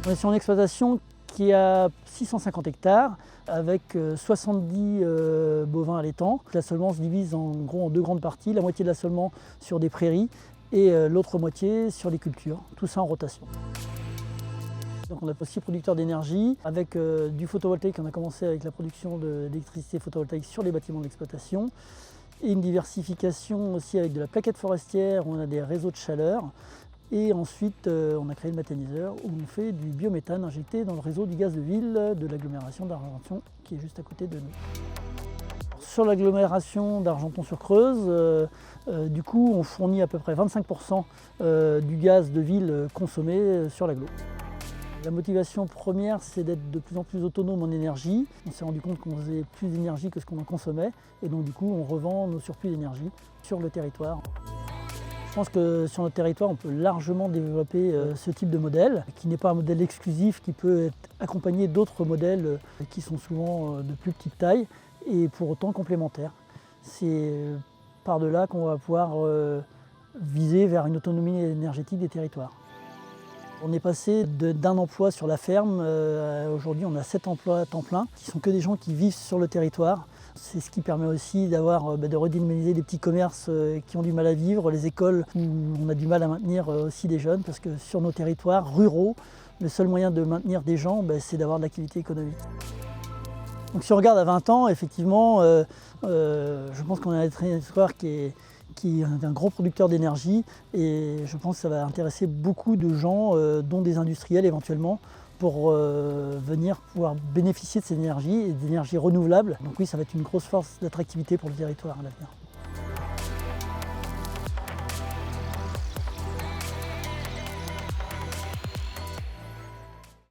On est sur une exploitation qui a 650 hectares avec 70 bovins allaitants. L'assolement se divise en gros en deux grandes parties, la moitié de l'assolement sur des prairies et l'autre moitié sur les cultures, tout ça en rotation. Donc on est aussi producteur d'énergie avec du photovoltaïque. On a commencé avec la production d'électricité photovoltaïque sur les bâtiments d'exploitation et une diversification aussi avec de la plaquette forestière où on a des réseaux de chaleur. Et ensuite, on a créé le méthaniseur où on fait du biométhane injecté dans le réseau du gaz de ville de l'agglomération d'Argenton qui est juste à côté de nous. Sur l'agglomération d'Argenton-sur-Creuse, du coup, on fournit à peu près 25% du gaz de ville consommé sur l'agglo. La motivation première, c'est d'être de plus en plus autonome en énergie. On s'est rendu compte qu'on faisait plus d'énergie que ce qu'on en consommait et donc du coup, on revend nos surplus d'énergie sur le territoire. Je pense que sur notre territoire, on peut largement développer ce type de modèle, qui n'est pas un modèle exclusif, qui peut être accompagné d'autres modèles qui sont souvent de plus petite taille et pour autant complémentaires. C'est par delà qu'on va pouvoir viser vers une autonomie énergétique des territoires. On est passé d'un emploi sur la ferme, aujourd'hui on a 7 emplois à temps plein, qui sont que des gens qui vivent sur le territoire. C'est ce qui permet aussi de redynamiser les petits commerces qui ont du mal à vivre, les écoles où on a du mal à maintenir aussi des jeunes, parce que sur nos territoires ruraux, le seul moyen de maintenir des gens, c'est d'avoir de l'activité économique. Donc si on regarde à 20 ans, effectivement, je pense qu'on a un territoire qui est un gros producteur d'énergie et je pense que ça va intéresser beaucoup de gens, dont des industriels éventuellement, pour venir pouvoir bénéficier de cette énergie et d'énergie renouvelable. Donc oui, ça va être une grosse force d'attractivité pour le territoire à l'avenir.